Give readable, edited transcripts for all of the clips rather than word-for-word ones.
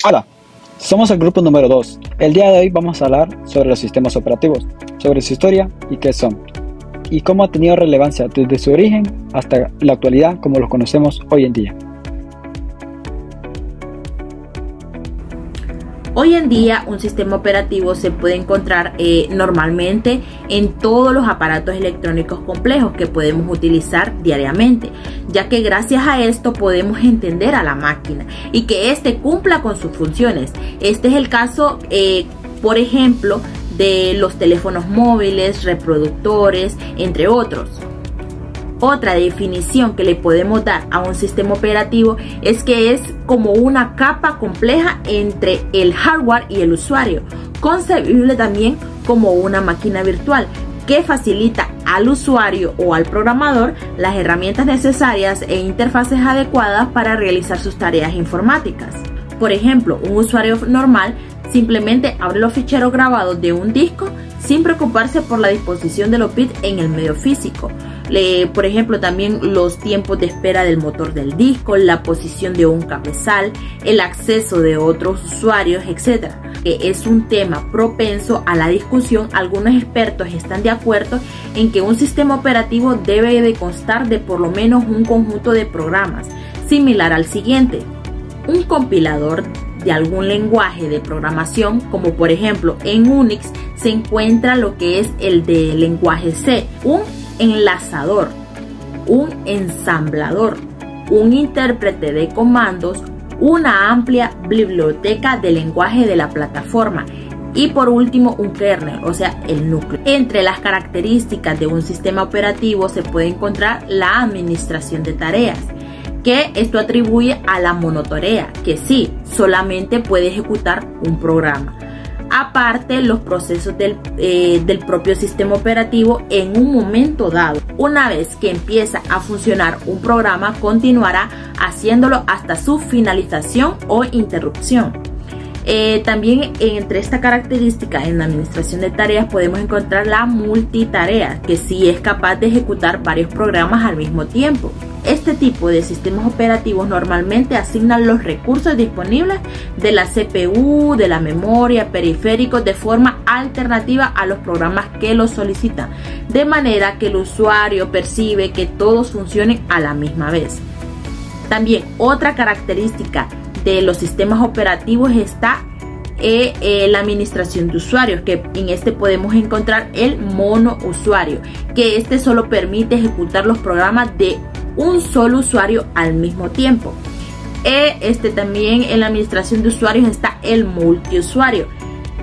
Hola, somos el grupo número 2. El día de hoy vamos a hablar sobre los sistemas operativos, sobre su historia y qué son, y cómo ha tenido relevancia desde su origen hasta la actualidad como los conocemos hoy en día. Hoy en día un sistema operativo se puede encontrar normalmente en todos los aparatos electrónicos complejos que podemos utilizar diariamente, ya que gracias a esto podemos entender a la máquina y que éste cumpla con sus funciones. Este es el caso, por ejemplo, de los teléfonos móviles, reproductores, entre otros. Otra definición que le podemos dar a un sistema operativo es que es como una capa compleja entre el hardware y el usuario, concebible también como una máquina virtual que facilita al usuario o al programador las herramientas necesarias e interfaces adecuadas para realizar sus tareas informáticas. Por ejemplo, un usuario normal simplemente abre los ficheros grabados de un disco sin preocuparse por la disposición de los bits en el medio físico. Por ejemplo, también los tiempos de espera del motor del disco, la posición de un cabezal, el acceso de otros usuarios, etc. Es un tema propenso a la discusión. Algunos expertos están de acuerdo en que un sistema operativo debe de constar de por lo menos un conjunto de programas, similar al siguiente: un compilador de algún lenguaje de programación, como por ejemplo en Unix se encuentra lo que es el de lenguaje C, un enlazador, un ensamblador, un intérprete de comandos, una amplia biblioteca de lenguaje de la plataforma y por último un kernel, o sea el núcleo. Entre las características de un sistema operativo se puede encontrar la administración de tareas, que esto atribuye a la monotarea, que sí, solamente puede ejecutar un programa. Aparte, los procesos del propio sistema operativo en un momento dado. Una vez que empieza a funcionar un programa, continuará haciéndolo hasta su finalización o interrupción. También entre esta característica en la administración de tareas podemos encontrar la multitarea, que sí es capaz de ejecutar varios programas al mismo tiempo. Este tipo de sistemas operativos normalmente asignan los recursos disponibles de la CPU, de la memoria, periféricos de forma alternativa a los programas que los solicitan, de manera que el usuario percibe que todos funcionen a la misma vez. También otra característica de los sistemas operativos está la administración de usuarios, que en este podemos encontrar el monousuario, que este solo permite ejecutar los programas de un solo usuario al mismo tiempo. También en la administración de usuarios está el multiusuario,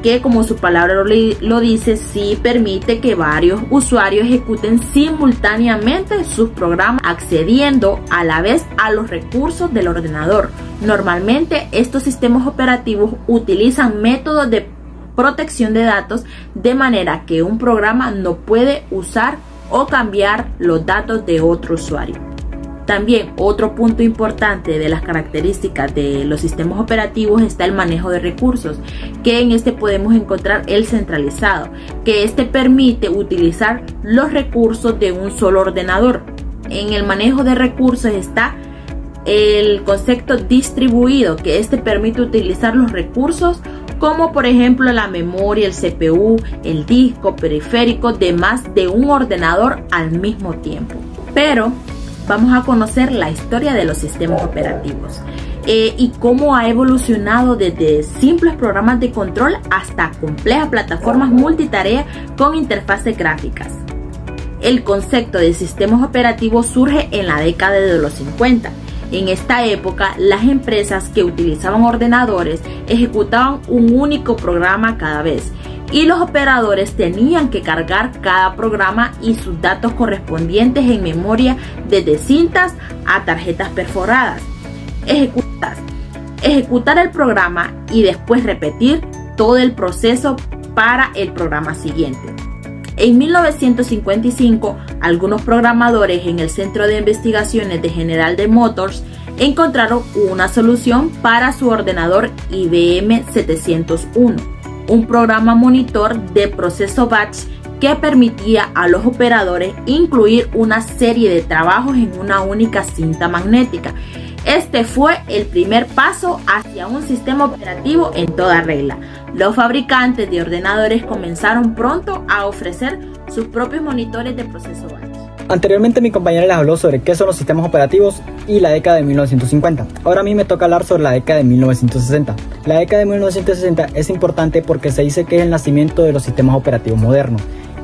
que como su palabra lo dice, sí permite que varios usuarios ejecuten simultáneamente sus programas, accediendo a la vez a los recursos del ordenador. Normalmente estos sistemas operativos utilizan métodos de protección de datos, de manera que un programa no puede usar o cambiar los datos de otro usuario. También otro punto importante de las características de los sistemas operativos está el manejo de recursos, que en este podemos encontrar el centralizado, que este permite utilizar los recursos de un solo ordenador. En el manejo de recursos está el concepto distribuido, que este permite utilizar los recursos como por ejemplo la memoria, el CPU, el disco, periféricos de más de un ordenador al mismo tiempo. Pero vamos a conocer la historia de los sistemas operativos y cómo ha evolucionado desde simples programas de control hasta complejas plataformas multitarea con interfaces gráficas. El concepto de sistemas operativos surge en la década de los 50. En esta época, las empresas que utilizaban ordenadores ejecutaban un único programa cada vez, y los operadores tenían que cargar cada programa y sus datos correspondientes en memoria desde cintas a tarjetas perforadas. Ejecutar el programa y después repetir todo el proceso para el programa siguiente. En 1955, algunos programadores en el Centro de Investigaciones de General Motors encontraron una solución para su ordenador IBM 701, un programa monitor de proceso batch que permitía a los operadores incluir una serie de trabajos en una única cinta magnética Este fue el primer paso hacia un sistema operativo en toda regla. Los fabricantes de ordenadores comenzaron pronto a ofrecer sus propios monitores de proceso batch. Anteriormente mi compañera les habló sobre qué son los sistemas operativos y la década de 1950. Ahora a mí me toca hablar sobre la década de 1960. La década de 1960 es importante porque se dice que es el nacimiento de los sistemas operativos modernos.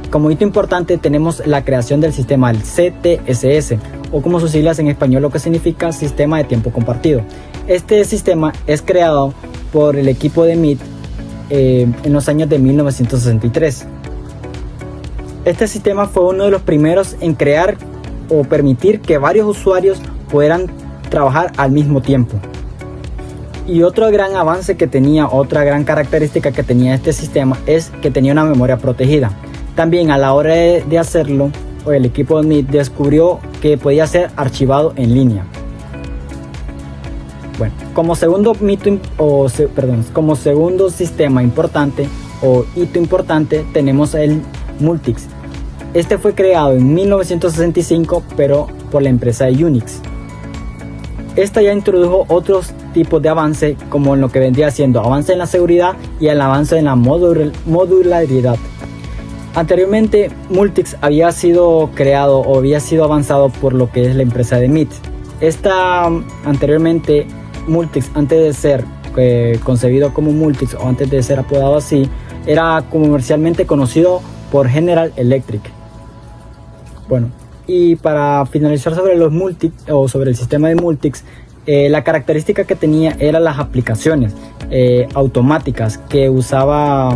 Como hito importante tenemos la creación del sistema del CTSS, o como sus siglas en español, lo que significa Sistema de Tiempo Compartido. Este sistema es creado por el equipo de MIT en los años de 1963. Este sistema fue uno de los primeros en crear o permitir que varios usuarios pudieran trabajar al mismo tiempo. Y otro gran avance que tenía, otra gran característica que tenía este sistema es que tenía una memoria protegida. También a la hora de hacerlo, el equipo de MIT descubrió que podía ser archivado en línea. Bueno, como segundo sistema importante o hito importante tenemos el Multics. Este fue creado en 1965 pero por la empresa de Unix. Esta ya introdujo otros tipos de avance, como en lo que vendría siendo avance en la seguridad y el avance en la modularidad. Anteriormente Multics había sido creado o había sido avanzado por lo que es la empresa de MIT. Anteriormente Multics, antes de ser concebido como Multics o antes de ser apodado así, era comercialmente conocido por General Electric. Bueno, y para finalizar sobre los Multics o sobre el sistema de Multics, la característica que tenía eran las aplicaciones automáticas que utilizaba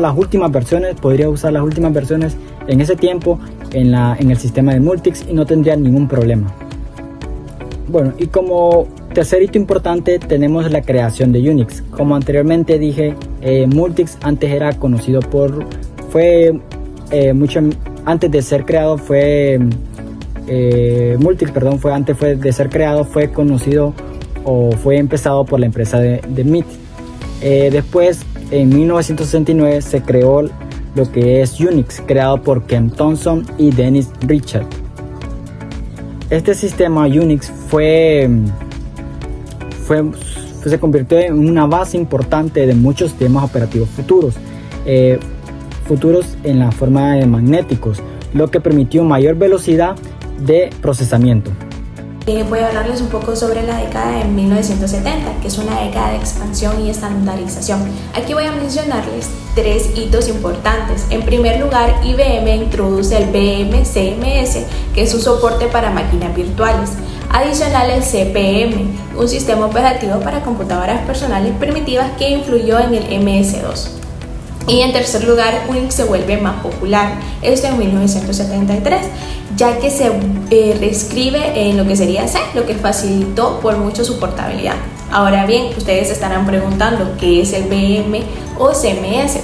las últimas versiones, podría usar las últimas versiones en ese tiempo en el sistema de Multics y no tendría ningún problema. Bueno, y como tercer hito importante tenemos la creación de Unix. Como anteriormente dije, Multics antes era conocido antes de ser creado fue conocido o fue empezado por la empresa de MIT. Después, en 1969 se creó lo que es Unix, creado por Ken Thompson y Dennis Richard. Este sistema Unix se convirtió en una base importante de muchos sistemas operativos futuros en la forma de magnéticos, lo que permitió mayor velocidad de procesamiento. Voy a hablarles un poco sobre la década de 1970, que es una década de expansión y estandarización. Aquí voy a mencionarles tres hitos importantes. En primer lugar, IBM introduce el BM-CMS, que es un soporte para máquinas virtuales. Adicional, el CP/M, un sistema operativo para computadoras personales primitivas que influyó en el MS-2. Y en tercer lugar, Unix se vuelve más popular, esto en 1973, ya que se reescribe en lo que sería C, lo que facilitó por mucho su portabilidad. Ahora bien, ustedes se estarán preguntando qué es el BM o CMS.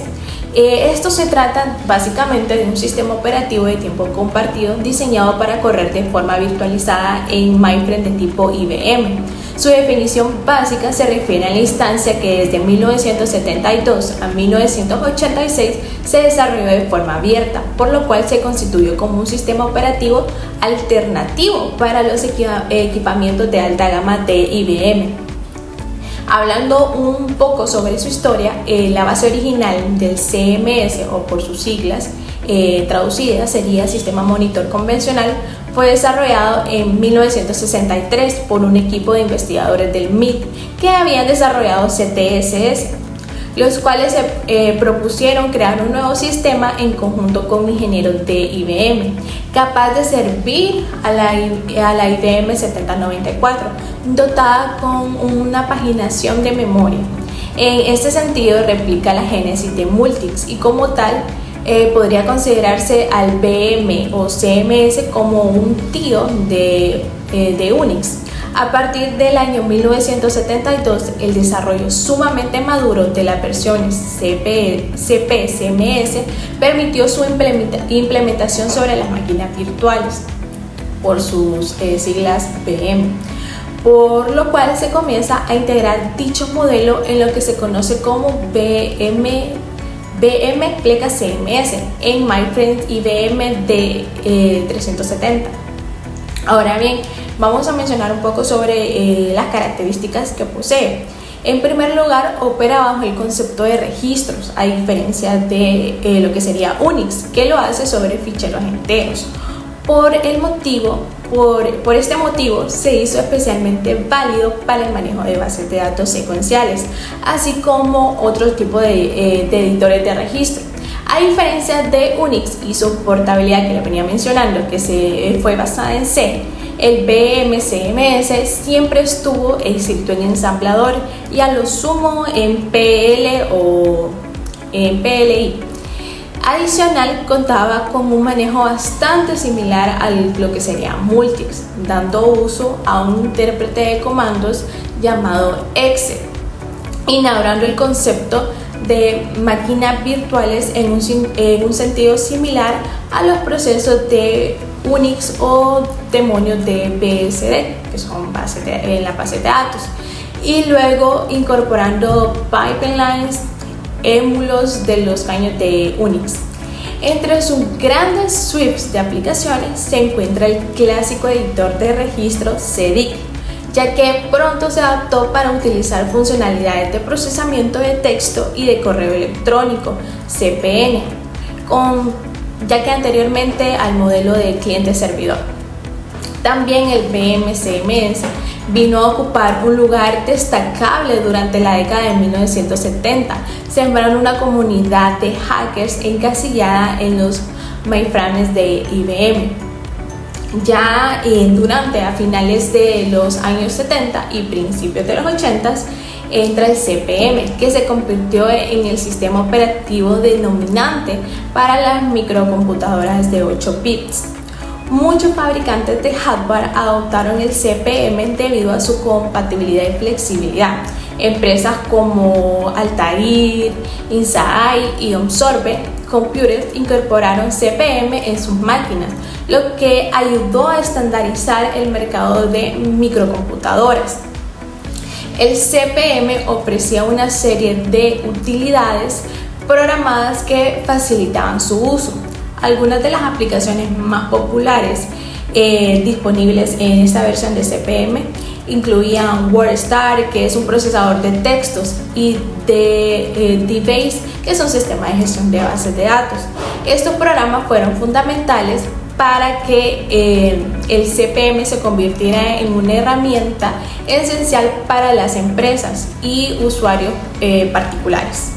Esto se trata básicamente de un sistema operativo de tiempo compartido diseñado para correr de forma virtualizada en mainframe de tipo IBM. Su definición básica se refiere a la instancia que desde 1972 a 1986 se desarrolló de forma abierta, por lo cual se constituyó como un sistema operativo alternativo para los equipamientos de alta gama de IBM. Hablando un poco sobre su historia, la base original del CMS, o por sus siglas traducidas sería Sistema Monitor Convencional, fue desarrollado en 1963 por un equipo de investigadores del MIT que habían desarrollado CTSS, los cuales se propusieron crear un nuevo sistema en conjunto con ingenieros de IBM, capaz de servir a la IBM 7094, dotada con una paginación de memoria. En este sentido, replica la génesis de Multics y como tal, podría considerarse al BM o CMS como un tío de Unix. A partir del año 1972, el desarrollo sumamente maduro de las versiones CP/CMS permitió su implementación sobre las máquinas virtuales, por sus siglas BM, por lo cual se comienza a integrar dicho modelo en lo que se conoce como BM-CMS en mainframe IBM de 370. Ahora bien, Vamos a mencionar un poco sobre las características que posee. En primer lugar, opera bajo el concepto de registros, a diferencia de lo que sería Unix, que lo hace sobre ficheros enteros. Por este motivo, se hizo especialmente válido para el manejo de bases de datos secuenciales, así como otro tipo de editores de registro. A diferencia de Unix y su portabilidad que le venía mencionando, que fue basada en C, el BMCMS siempre estuvo escrito en ensamblador y a lo sumo en PL o en PLI. Adicional, contaba con un manejo bastante similar a lo que sería Multics, dando uso a un intérprete de comandos llamado Excel, inaugurando el concepto de máquinas virtuales en un sentido similar a los procesos de Unix o demonios de BSD, que son la base de datos, y luego incorporando pipelines, émulos de los años de Unix. Entre sus grandes suites de aplicaciones se encuentra el clásico editor de registro CDIC, ya que pronto se adaptó para utilizar funcionalidades de procesamiento de texto y de correo electrónico, CPN, ya que anteriormente al modelo de cliente-servidor. También el BMCMS vino a ocupar un lugar destacable durante la década de 1970, sembrando una comunidad de hackers encasillada en los mainframes de IBM. Ya a finales de los años 70 y principios de los 80 entra el CP/M, que se convirtió en el sistema operativo denominante para las microcomputadoras de 8 bits. Muchos fabricantes de hardware adoptaron el CP/M debido a su compatibilidad y flexibilidad. Empresas como Altair, Insight y Absorbe Computer incorporaron CP/M en sus máquinas, lo que ayudó a estandarizar el mercado de microcomputadoras. El CP/M ofrecía una serie de utilidades programadas que facilitaban su uso. Algunas de las aplicaciones más populares disponibles en esta versión de CP/M incluían WordStar, que es un procesador de textos, y de DBase, que es un sistema de gestión de bases de datos. Estos programas fueron fundamentales para que el CP/M se convirtiera en una herramienta esencial para las empresas y usuarios particulares.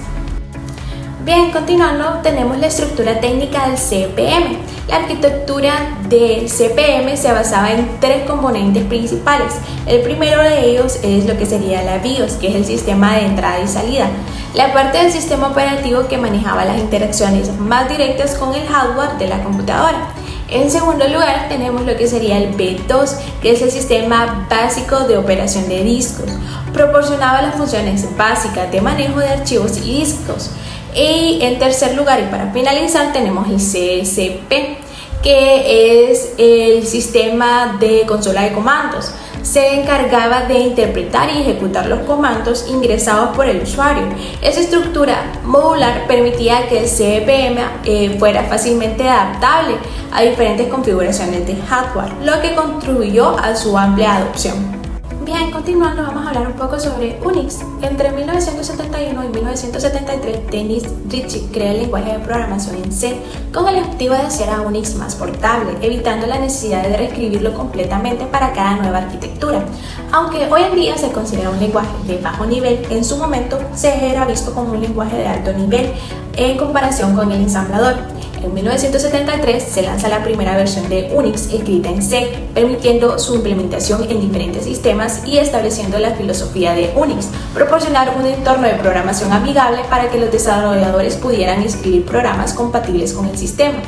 Bien, continuando, tenemos la estructura técnica del CP/M. La arquitectura del CP/M se basaba en 3 componentes principales. El primero de ellos es lo que sería la BIOS, que es el sistema de entrada y salida, la parte del sistema operativo que manejaba las interacciones más directas con el hardware de la computadora. En segundo lugar, tenemos lo que sería el B2, que es el sistema básico de operación de discos. Proporcionaba las funciones básicas de manejo de archivos y discos. Y en tercer lugar, y para finalizar, tenemos el CSP, que es el sistema de consola de comandos. Se encargaba de interpretar y ejecutar los comandos ingresados por el usuario. Esa estructura modular permitía que el CP/M fuera fácilmente adaptable a diferentes configuraciones de hardware, lo que contribuyó a su amplia adopción. Bien, continuando, vamos a hablar un poco sobre Unix. Entre 1971 y 1973, Dennis Ritchie crea el lenguaje de programación en C con el objetivo de hacer a Unix más portable, evitando la necesidad de reescribirlo completamente para cada nueva arquitectura. Aunque hoy en día se considera un lenguaje de bajo nivel, en su momento se era visto como un lenguaje de alto nivel en comparación con el ensamblador. En 1973 se lanza la primera versión de Unix escrita en C, permitiendo su implementación en diferentes sistemas y estableciendo la filosofía de Unix, proporcionar un entorno de programación amigable para que los desarrolladores pudieran escribir programas compatibles con el sistema.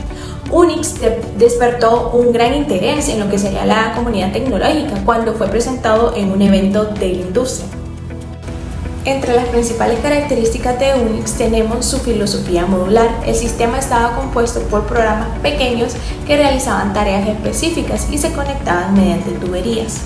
Unix despertó un gran interés en lo que sería la comunidad tecnológica cuando fue presentado en un evento de la industria. Entre las principales características de Unix tenemos su filosofía modular. El sistema estaba compuesto por programas pequeños que realizaban tareas específicas y se conectaban mediante tuberías.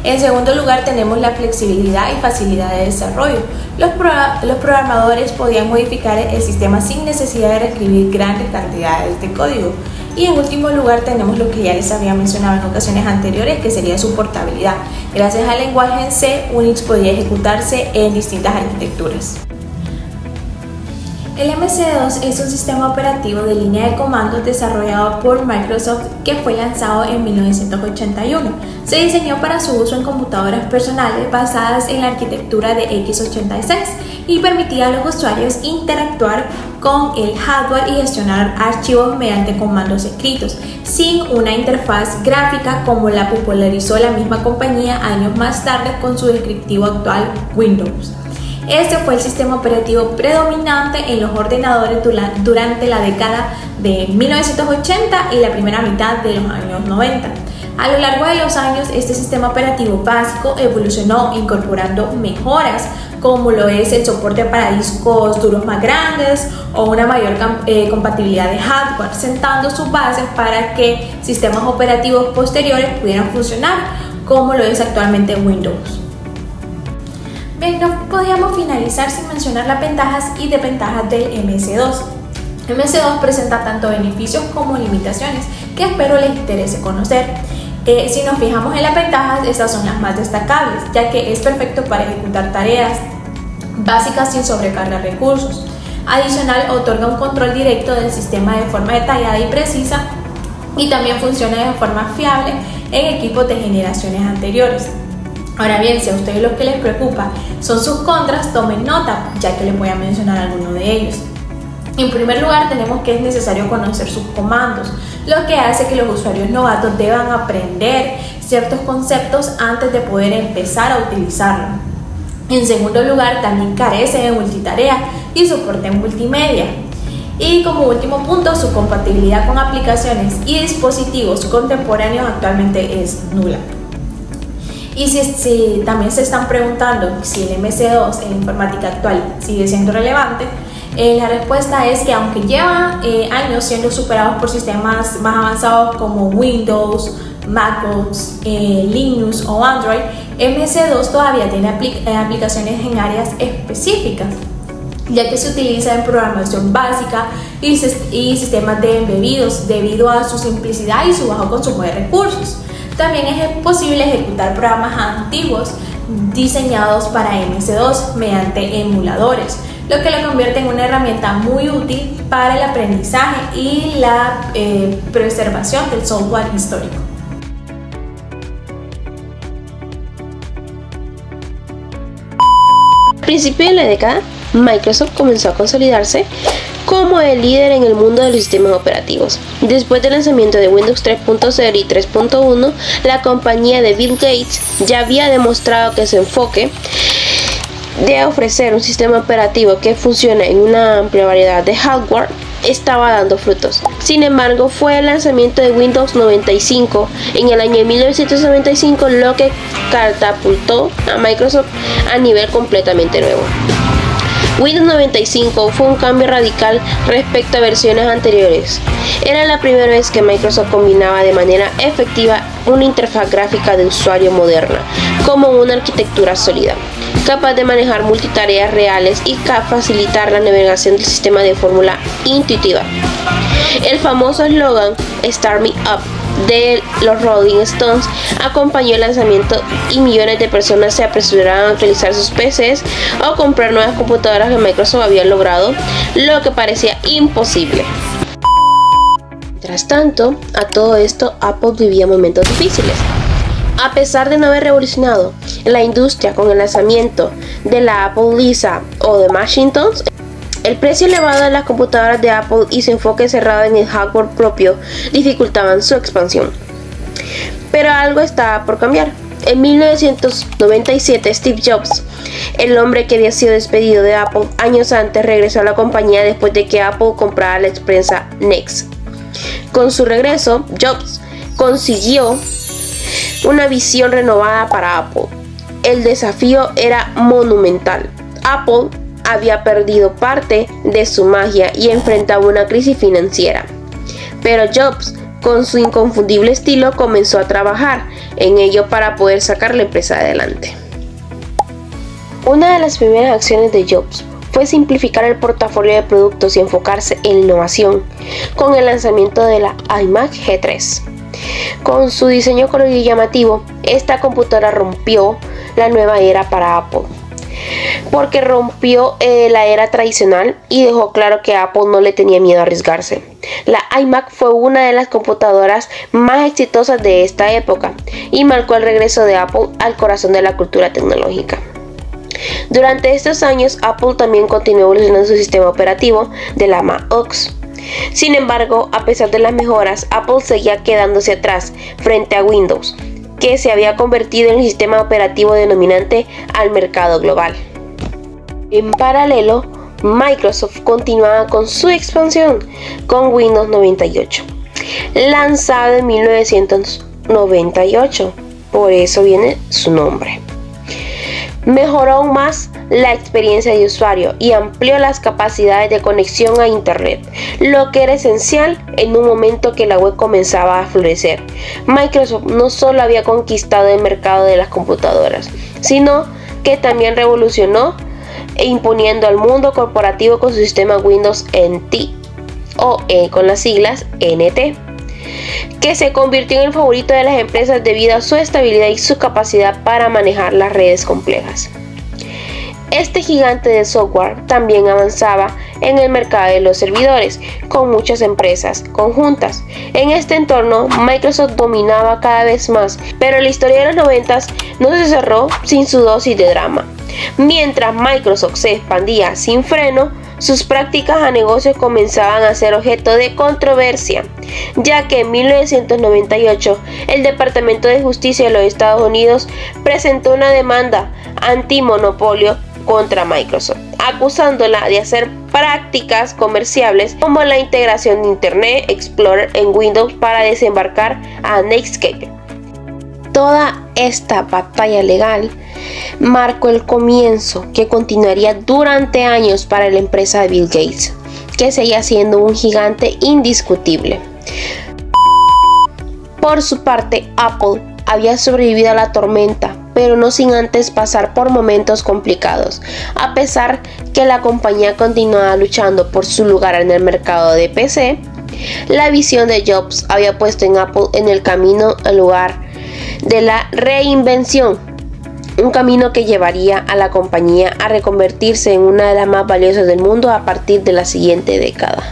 En segundo lugar, tenemos la flexibilidad y facilidad de desarrollo. Los programadores podían modificar el sistema sin necesidad de reescribir grandes cantidades de código. Y en último lugar tenemos lo que ya les había mencionado en ocasiones anteriores, que sería su portabilidad. Gracias al lenguaje en C, Unix podía ejecutarse en distintas arquitecturas. El MC2 es un sistema operativo de línea de comandos desarrollado por Microsoft que fue lanzado en 1981. Se diseñó para su uso en computadoras personales basadas en la arquitectura de x86 y permitía a los usuarios interactuar con el hardware y gestionar archivos mediante comandos escritos, sin una interfaz gráfica como la popularizó la misma compañía años más tarde con su descriptivo actual Windows. Este fue el sistema operativo predominante en los ordenadores durante la década de 1980 y la primera mitad de los años 90. A lo largo de los años, este sistema operativo básico evolucionó incorporando mejoras como lo es el soporte para discos duros más grandes o una mayor compatibilidad de hardware, sentando sus bases para que sistemas operativos posteriores pudieran funcionar como lo es actualmente Windows. Bien, no podíamos finalizar sin mencionar las ventajas y desventajas del MC2. MC2 presenta tanto beneficios como limitaciones que espero les interese conocer. Si nos fijamos en las ventajas, estas son las más destacables, ya que es perfecto para ejecutar tareas básicas sin sobrecargar recursos. Adicional, otorga un control directo del sistema de forma detallada y precisa y también funciona de forma fiable en equipos de generaciones anteriores. Ahora bien, si a ustedes lo que les preocupa son sus contras, tomen nota, ya que les voy a mencionar algunos de ellos. En primer lugar, tenemos que es necesario conocer sus comandos, lo que hace que los usuarios novatos deban aprender ciertos conceptos antes de poder empezar a utilizarlo. En segundo lugar, también carece de multitarea y soporte en multimedia. Y como último punto, su compatibilidad con aplicaciones y dispositivos contemporáneos actualmente es nula. Y si también se están preguntando si el MC2 en la informática actual sigue siendo relevante, la respuesta es que aunque lleva años siendo superados por sistemas más avanzados como Windows, MacOS, Linux o Android, MC2 todavía tiene aplicaciones en áreas específicas, ya que se utiliza en programación básica y sistemas de embebidos debido a su simplicidad y su bajo consumo de recursos. También es posible ejecutar programas antiguos diseñados para MC2 mediante emuladores, lo que lo convierte en una herramienta muy útil para el aprendizaje y la preservación del software histórico. A principios de la década, Microsoft comenzó a consolidarse como el líder en el mundo de los sistemas operativos. Después del lanzamiento de Windows 3.0 y 3.1, la compañía de Bill Gates ya había demostrado que su enfoque de ofrecer un sistema operativo que funciona en una amplia variedad de hardware estaba dando frutos. Sin embargo, fue el lanzamiento de Windows 95 en el año 1995 lo que catapultó a Microsoft a nivel completamente nuevo. Windows 95 fue un cambio radical respecto a versiones anteriores. Era la primera vez que Microsoft combinaba de manera efectiva una interfaz gráfica de usuario moderna como una arquitectura sólida, capaz de manejar multitareas reales y facilitar la navegación del sistema de forma intuitiva. El famoso eslogan "Start Me Up" de los Rolling Stones acompañó el lanzamiento y millones de personas se apresuraron a actualizar sus PCs o comprar nuevas computadoras que Microsoft había logrado, lo que parecía imposible. Mientras tanto, a todo esto, Apple vivía momentos difíciles. A pesar de no haber revolucionado la industria con el lanzamiento de la Apple Lisa o de Macintosh, el precio elevado de las computadoras de Apple y su enfoque cerrado en el hardware propio dificultaban su expansión. Pero algo estaba por cambiar. En 1997, Steve Jobs, el hombre que había sido despedido de Apple años antes, regresó a la compañía después de que Apple comprara la empresa NeXT. Con su regreso, Jobs consiguió una visión renovada para Apple. El desafío era monumental. Apple había perdido parte de su magia y enfrentaba una crisis financiera. Pero Jobs, con su inconfundible estilo, comenzó a trabajar en ello para poder sacar la empresa adelante. Una de las primeras acciones de Jobs fue simplificar el portafolio de productos y enfocarse en la innovación, con el lanzamiento de la iMac G3. Con su diseño colorido y llamativo, esta computadora rompió la nueva era para Apple, porque rompió la era tradicional y dejó claro que Apple no le tenía miedo a arriesgarse. La iMac fue una de las computadoras más exitosas de esta época y marcó el regreso de Apple al corazón de la cultura tecnológica. Durante estos años, Apple también continuó evolucionando su sistema operativo de la Mac OS. Sin embargo, a pesar de las mejoras, Apple seguía quedándose atrás frente a Windows, que se había convertido en el sistema operativo dominante al mercado global. En paralelo, Microsoft continuaba con su expansión con Windows 98, lanzado en 1998, por eso viene su nombre. Mejoró aún más la experiencia de usuario y amplió las capacidades de conexión a Internet, lo que era esencial en un momento que la web comenzaba a florecer. Microsoft no solo había conquistado el mercado de las computadoras, sino que también revolucionó imponiendo al mundo corporativo con su sistema Windows NT, o con las siglas NT, que se convirtió en el favorito de las empresas debido a su estabilidad y su capacidad para manejar las redes complejas. Este gigante de software también avanzaba en el mercado de los servidores, con muchas empresas conjuntas. En este entorno, Microsoft dominaba cada vez más, pero la historia de los 90s no se cerró sin su dosis de drama. Mientras Microsoft se expandía sin freno, sus prácticas a negocios comenzaban a ser objeto de controversia, ya que en 1998 el Departamento de Justicia de los Estados Unidos presentó una demanda antimonopolio contra Microsoft, acusándola de hacer prácticas comerciales como la integración de Internet Explorer en Windows para desembarcar a Netscape. Toda esta batalla legal marcó el comienzo que continuaría durante años para la empresa de Bill Gates, que seguía siendo un gigante indiscutible. Por su parte, Apple había sobrevivido a la tormenta, pero no sin antes pasar por momentos complicados. A pesar que la compañía continuaba luchando por su lugar en el mercado de PC, la visión de Jobs había puesto en Apple en el camino al lugar de la reinvención, un camino que llevaría a la compañía a reconvertirse en una de las más valiosas del mundo a partir de la siguiente década.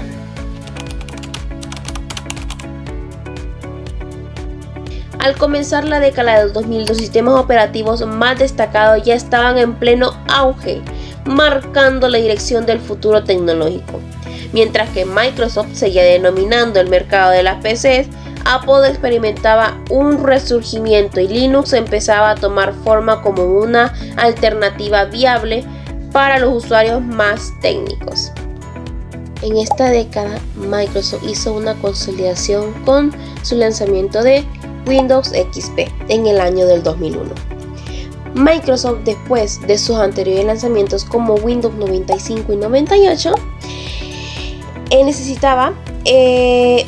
Al comenzar la década del 2000, los sistemas operativos más destacados ya estaban en pleno auge, marcando la dirección del futuro tecnológico. Mientras que Microsoft seguía denominando el mercado de las PCs, Apple experimentaba un resurgimiento y Linux empezaba a tomar forma como una alternativa viable para los usuarios más técnicos. En esta década, Microsoft hizo una consolidación con su lanzamiento de Windows XP en el año del 2001. Microsoft, después de sus anteriores lanzamientos como Windows 95 y 98, necesitaba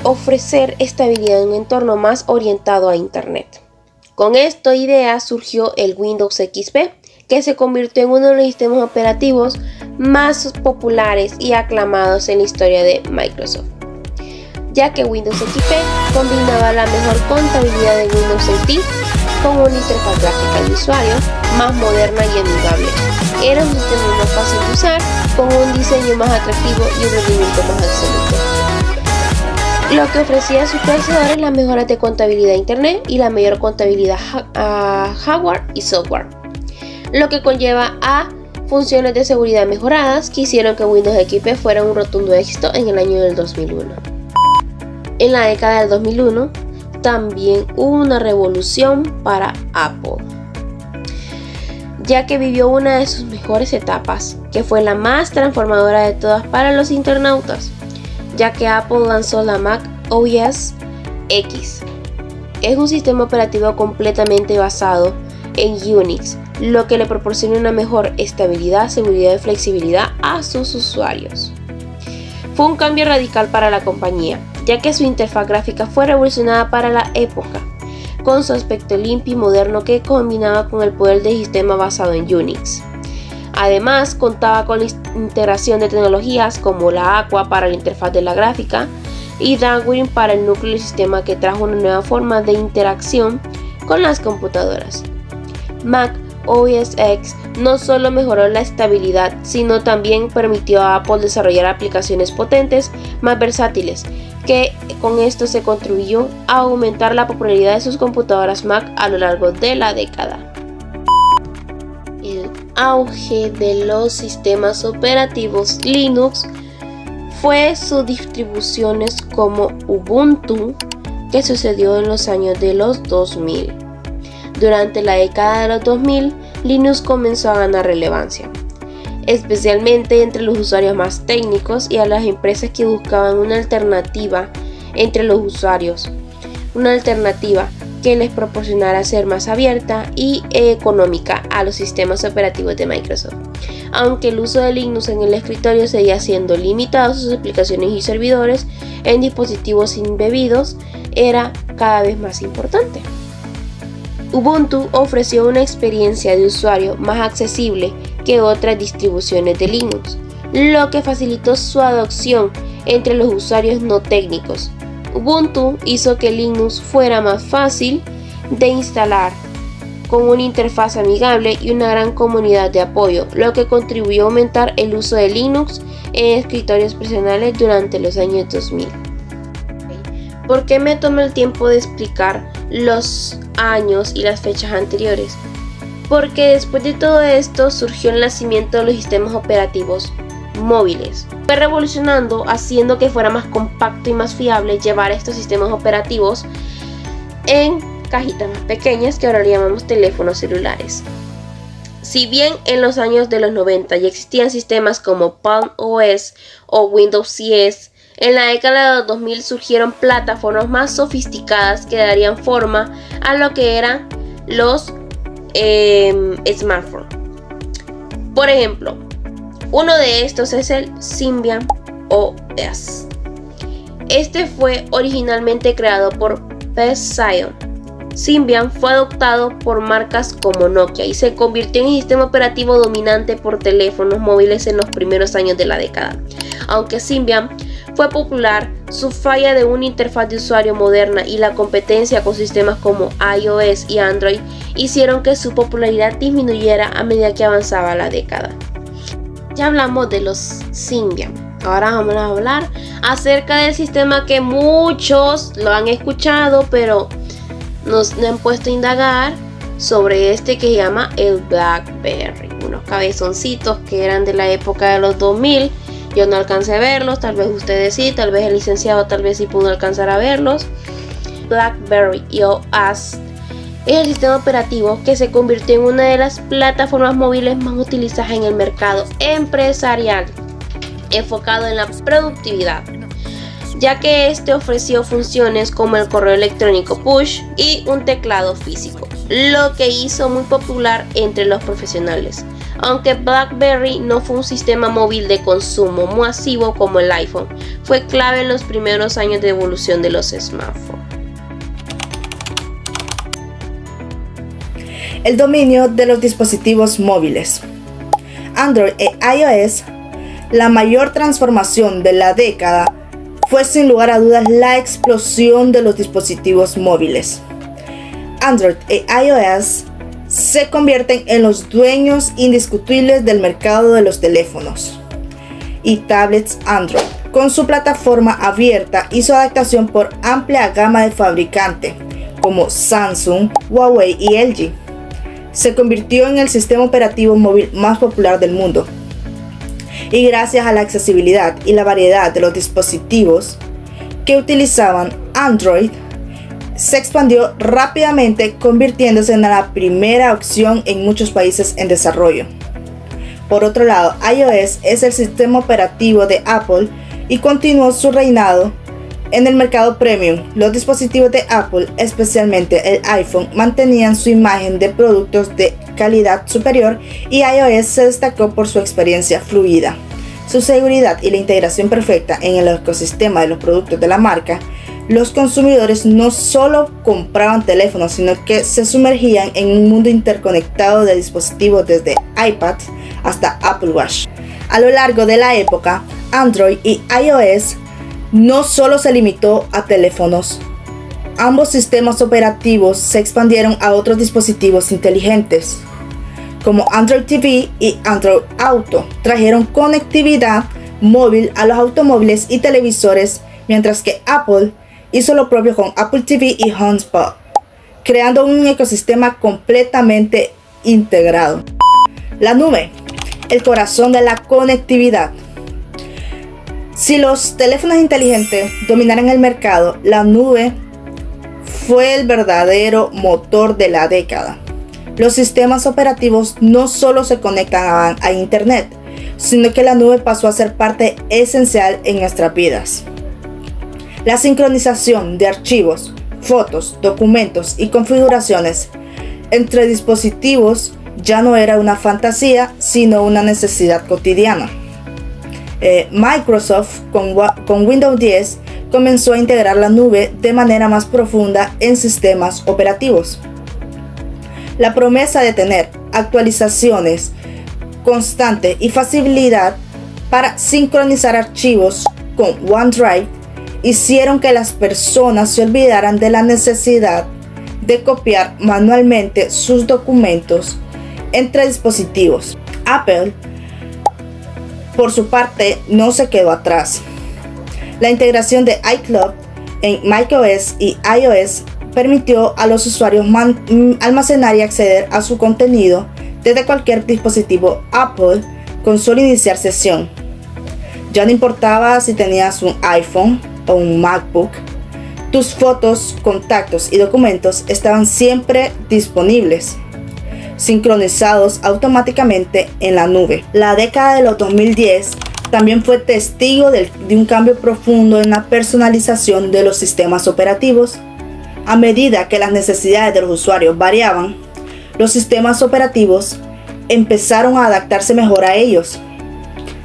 ofrecer estabilidad en un entorno más orientado a Internet. Con esta idea surgió el Windows XP, que se convirtió en uno de los sistemas operativos más populares y aclamados en la historia de Microsoft, ya que Windows XP combinaba la mejor contabilidad de Windows NT con una interfaz gráfica de usuario más moderna y amigable. Era un sistema más fácil de usar, con un diseño más atractivo y un rendimiento más excelente, lo que ofrecía a sus usuarios las mejoras de contabilidad de Internet y la mayor contabilidad hardware y software, lo que conlleva a funciones de seguridad mejoradas que hicieron que Windows XP fuera un rotundo éxito en el año del 2001. En la década del 2001 también hubo una revolución para Apple, ya que vivió una de sus mejores etapas, que fue la más transformadora de todas para los internautas, ya que Apple lanzó la Mac OS X. Es un sistema operativo completamente basado en Unix, lo que le proporciona una mejor estabilidad, seguridad y flexibilidad a sus usuarios. Fue un cambio radical para la compañía, ya que su interfaz gráfica fue revolucionada para la época, con su aspecto limpio y moderno que combinaba con el poder del sistema basado en Unix. Además, contaba con la integración de tecnologías como la Aqua para la interfaz de la gráfica y Darwin para el núcleo del sistema, que trajo una nueva forma de interacción con las computadoras. Mac OS X no solo mejoró la estabilidad, sino también permitió a Apple desarrollar aplicaciones potentes más versátiles, que con esto se contribuyó a aumentar la popularidad de sus computadoras Mac a lo largo de la década. El auge de los sistemas operativos Linux fue sus distribuciones como Ubuntu, que sucedió en los años de los 2000. Durante la década de los 2000, Linux comenzó a ganar relevancia, especialmente entre los usuarios más técnicos y a las empresas que buscaban una alternativa entre los usuarios, una alternativa que les proporcionara ser más abierta y económica a los sistemas operativos de Microsoft. Aunque el uso de Linux en el escritorio seguía siendo limitado, sus aplicaciones y servidores en dispositivos embebidos era cada vez más importante. Ubuntu ofreció una experiencia de usuario más accesible que otras distribuciones de Linux, lo que facilitó su adopción entre los usuarios no técnicos. Ubuntu hizo que Linux fuera más fácil de instalar, con una interfaz amigable y una gran comunidad de apoyo, lo que contribuyó a aumentar el uso de Linux en escritorios personales durante los años 2000. ¿Por qué me tomo el tiempo de explicar los años y las fechas anteriores? Porque después de todo esto surgió el nacimiento de los sistemas operativos móviles. Fue revolucionando, haciendo que fuera más compacto y más fiable llevar estos sistemas operativos en cajitas más pequeñas, que ahora le llamamos teléfonos celulares. Si bien en los años de los 90 ya existían sistemas como Palm OS o Windows CS, en la década de los 2000 surgieron plataformas más sofisticadas que darían forma a lo que eran los smartphones. Por ejemplo, uno de estos es el Symbian OS. Este fue originalmente creado por Psion. Symbian fue adoptado por marcas como Nokia y se convirtió en el sistema operativo dominante por teléfonos móviles en los primeros años de la década. Aunque Symbian fue popular, su falla de una interfaz de usuario moderna y la competencia con sistemas como iOS y Android hicieron que su popularidad disminuyera a medida que avanzaba la década. Ya hablamos de los Symbian. Ahora vamos a hablar acerca del sistema que muchos lo han escuchado, pero nos han puesto a indagar sobre este, que se llama el BlackBerry. Unos cabezoncitos que eran de la época de los 2000. Yo no alcancé a verlos, tal vez ustedes sí, tal vez el licenciado tal vez sí pudo alcanzar a verlos. BlackBerry OS es el sistema operativo que se convirtió en una de las plataformas móviles más utilizadas en el mercado empresarial, enfocado en la productividad, ya que este ofreció funciones como el correo electrónico push y un teclado físico, lo que hizo muy popular entre los profesionales. Aunque BlackBerry no fue un sistema móvil de consumo masivo como el iPhone, fue clave en los primeros años de evolución de los smartphones. El dominio de los dispositivos móviles. Android e iOS. La mayor transformación de la década fue sin lugar a dudas la explosión de los dispositivos móviles. Android e iOS se convierten en los dueños indiscutibles del mercado de los teléfonos y tablets Android, con su plataforma abierta y su adaptación por amplia gama de fabricantes como Samsung, Huawei y LG. Se convirtió en el sistema operativo móvil más popular del mundo. Y gracias a la accesibilidad y la variedad de los dispositivos que utilizaban Android, se expandió rápidamente, convirtiéndose en la primera opción en muchos países en desarrollo. Por otro lado, iOS es el sistema operativo de Apple y continuó su reinado en el mercado premium. Los dispositivos de Apple, especialmente el iPhone, mantenían su imagen de productos de calidad superior, y iOS se destacó por su experiencia fluida, su seguridad y la integración perfecta en el ecosistema de los productos de la marca. Los consumidores no solo compraban teléfonos, sino que se sumergían en un mundo interconectado de dispositivos, desde iPads hasta Apple Watch. A lo largo de la época, Android y iOS no solo se limitó a teléfonos. Ambos sistemas operativos se expandieron a otros dispositivos inteligentes, como Android TV y Android Auto. Trajeron conectividad móvil a los automóviles y televisores, mientras que Apple hizo lo propio con Apple TV y HomePod, creando un ecosistema completamente integrado. La nube, el corazón de la conectividad. Si los teléfonos inteligentes dominaran el mercado, la nube fue el verdadero motor de la década. Los sistemas operativos no solo se conectan a Internet, sino que la nube pasó a ser parte esencial en nuestras vidas. La sincronización de archivos, fotos, documentos y configuraciones entre dispositivos ya no era una fantasía, sino una necesidad cotidiana. Microsoft con Windows 10 comenzó a integrar la nube de manera más profunda en sistemas operativos. La promesa de tener actualizaciones constantes y facilidad para sincronizar archivos con OneDrive hicieron que las personas se olvidaran de la necesidad de copiar manualmente sus documentos entre dispositivos. Apple, por su parte, no se quedó atrás. La integración de iCloud en macOS y iOS permitió a los usuarios almacenar y acceder a su contenido desde cualquier dispositivo Apple con solo iniciar sesión. Ya no importaba si tenías un iPhone o un MacBook, tus fotos, contactos y documentos estaban siempre disponibles, sincronizados automáticamente en la nube. La década de los 2010 también fue testigo de un cambio profundo en la personalización de los sistemas operativos. A medida que las necesidades de los usuarios variaban, los sistemas operativos empezaron a adaptarse mejor a ellos.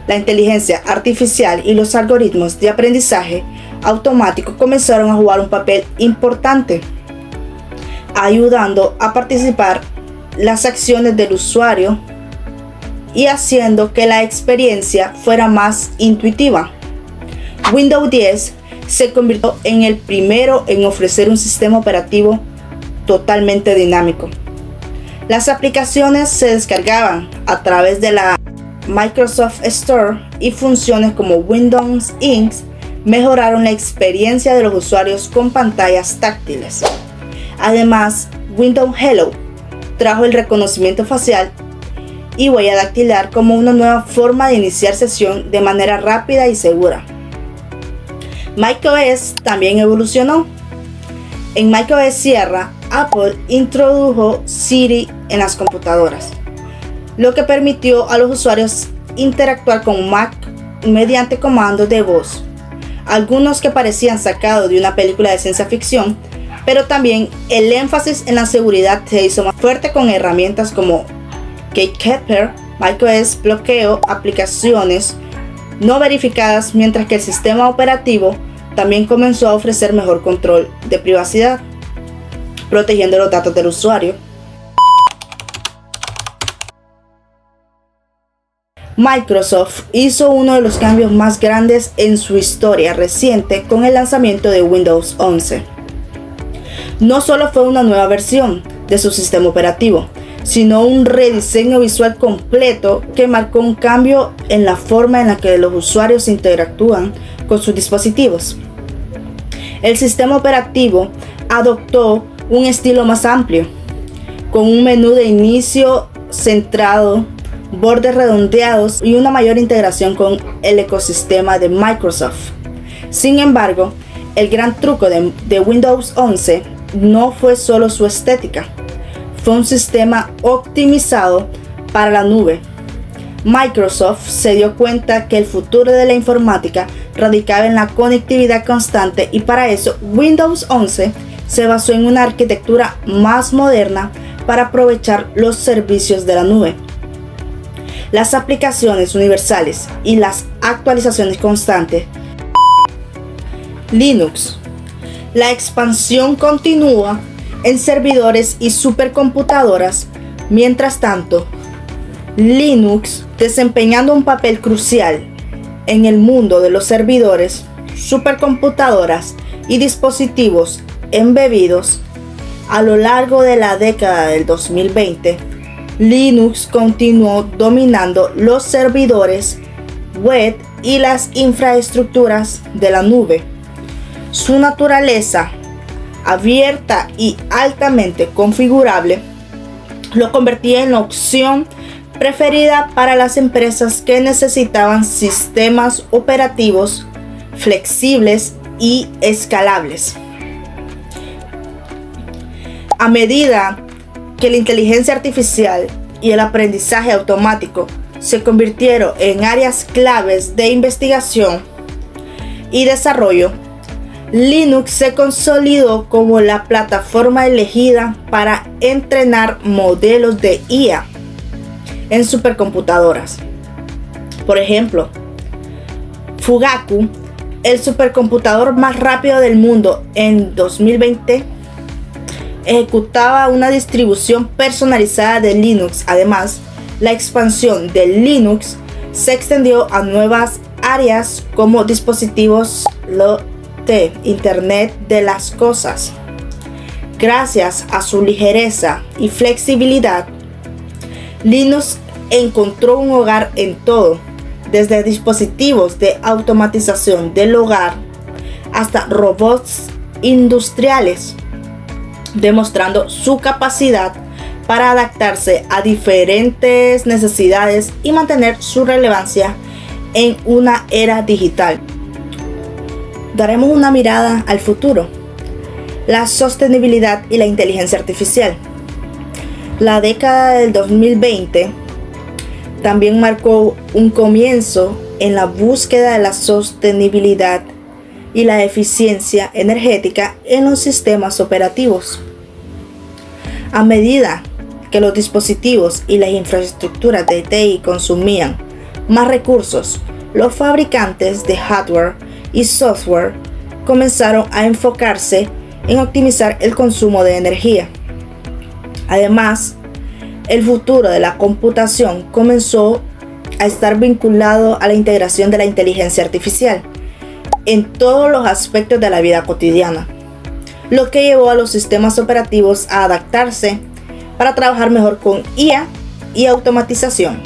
La inteligencia artificial y los algoritmos de aprendizaje automático comenzaron a jugar un papel importante, ayudando a participar las acciones del usuario y haciendo que la experiencia fuera más intuitiva. Windows 10 se convirtió en el primero en ofrecer un sistema operativo totalmente dinámico. Las aplicaciones se descargaban a través de la Microsoft Store y funciones como Windows Ink mejoraron la experiencia de los usuarios con pantallas táctiles. Además, Windows Hello trajo el reconocimiento facial y huella dactilar como una nueva forma de iniciar sesión de manera rápida y segura. macOS también evolucionó. En macOS Sierra, Apple introdujo Siri en las computadoras, lo que permitió a los usuarios interactuar con Mac mediante comandos de voz, algunos que parecían sacados de una película de ciencia ficción, pero también el énfasis en la seguridad se hizo más fuerte con herramientas como Gatekeeper. macOS bloqueó aplicaciones no verificadas, mientras que el sistema operativo también comenzó a ofrecer mejor control de privacidad, protegiendo los datos del usuario. Microsoft hizo uno de los cambios más grandes en su historia reciente con el lanzamiento de Windows 11. No solo fue una nueva versión de su sistema operativo, sino un rediseño visual completo que marcó un cambio en la forma en la que los usuarios interactúan con sus dispositivos. El sistema operativo adoptó un estilo más amplio, con un menú de inicio centrado, bordes redondeados y una mayor integración con el ecosistema de Microsoft. Sin embargo, el gran truco de Windows 11 no fue solo su estética, fue un sistema optimizado para la nube. Microsoft se dio cuenta que el futuro de la informática radicaba en la conectividad constante, y para eso Windows 11 se basó en una arquitectura más moderna para aprovechar los servicios de la nube, las aplicaciones universales y las actualizaciones constantes. Linux. La expansión continúa en servidores y supercomputadoras. Mientras tanto, Linux desempeñando un papel crucial en el mundo de los servidores, supercomputadoras y dispositivos embebidos. A lo largo de la década del 2020, Linux continuó dominando los servidores web y las infraestructuras de la nube. Su naturaleza abierta y altamente configurable lo convertía en la opción preferida para las empresas que necesitaban sistemas operativos flexibles y escalables. A medida que la inteligencia artificial y el aprendizaje automático se convirtieron en áreas claves de investigación y desarrollo, Linux se consolidó como la plataforma elegida para entrenar modelos de IA en supercomputadoras. Por ejemplo, Fugaku, el supercomputador más rápido del mundo en 2020, ejecutaba una distribución personalizada de Linux. Además, la expansión de Linux se extendió a nuevas áreas como dispositivos de Internet de las cosas. Gracias a su ligereza y flexibilidad, Linux encontró un hogar en todo, desde dispositivos de automatización del hogar hasta robots industriales, demostrando su capacidad para adaptarse a diferentes necesidades y mantener su relevancia en una era digital. Daremos una mirada al futuro, la sostenibilidad y la inteligencia artificial. La década del 2020 también marcó un comienzo en la búsqueda de la sostenibilidad y la eficiencia energética en los sistemas operativos. A medida que los dispositivos y las infraestructuras de TI consumían más recursos, los fabricantes de hardware y software comenzaron a enfocarse en optimizar el consumo de energía. Además, el futuro de la computación comenzó a estar vinculado a la integración de la inteligencia artificial en todos los aspectos de la vida cotidiana, lo que llevó a los sistemas operativos a adaptarse para trabajar mejor con IA y automatización.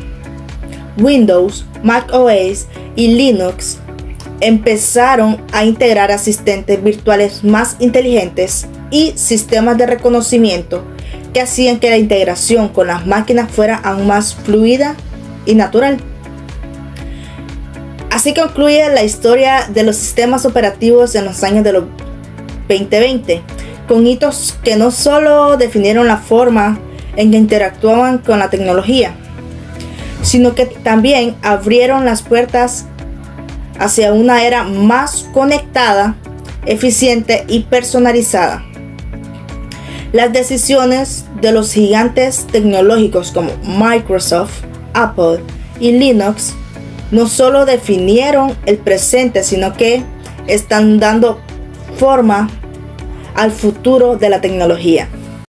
Windows, Mac OS y Linux empezaron a integrar asistentes virtuales más inteligentes y sistemas de reconocimiento que hacían que la integración con las máquinas fuera aún más fluida y natural. Así concluye la historia de los sistemas operativos en los años de los 2020, con hitos que no solo definieron la forma en que interactuaban con la tecnología, sino que también abrieron las puertas hacia una era más conectada, eficiente y personalizada. Las decisiones de los gigantes tecnológicos como Microsoft, Apple y Linux no solo definieron el presente, sino que están dando forma al futuro de la tecnología.